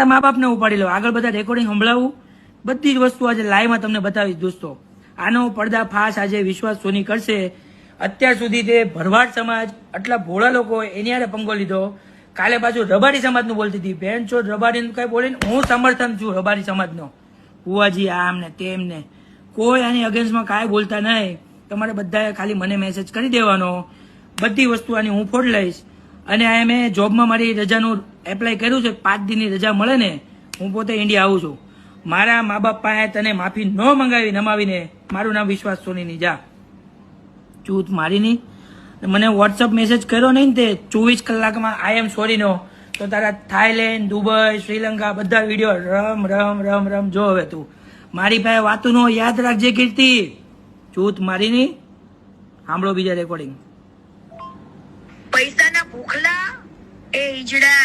મા બાપને ઉપાડી લો, આગળ બધા રેકોર્ડિંગ સંભળાવું, બધી જ વસ્તુ આજે લાઈવમાં તમને બતાવીશ દોસ્તો. આનો પર્દાફાશ આજે વિશ્વાસ સોની કરશે. અત્યાર સુધી તે ભરવાડ સમાજ આટલા ભોળા લોકો એની હારે પંગો લીધો. કાલે પાછું રબારી સમાજનું બોલતી હતી, બેન છો રબારીનું કઈ બોલીને હું સમર્થન છું રબારી સમાજનો, ભુવાજી આમ ને તેમ ને, કોઈ આની અગેન્સ્ટમાં કાંઈ બોલતા નહીં. તમારે બધાએ ખાલી મને મેસેજ કરી દેવાનો, બધી વસ્તુ આની હું ફોડ લઈશ. અને આ મેં જોબમાં મારી રજાનું એપ્લાય કર્યું છે, 5 દિનની રજા મળે ને હું પોતે ઇન્ડિયા આવું છું. મારા મા બાપ પાસે તને માફી ન મંગાવી નમાવીને મારું નામ વિશ્વાસ સોનીની જા ચૂત મારીની. મને વોટ્સઅપ મેસેજ કર્યો નહીં તે 24 કલાકમાં આઈ એમ સોરીનો, તો તારા થાઈલેન્ડ, દુબઈ, શ્રીલંકા બધા વિડીયો રમ રમ રમ રમ જો. હવે તું મારી પાસે વાતું નો યાદ રાખજે કીર્તિ, ચૂત મારીની. સાંભળો બીજા રેકોર્ડિંગ. પૈસાના ભૂખલા એ ઈજડા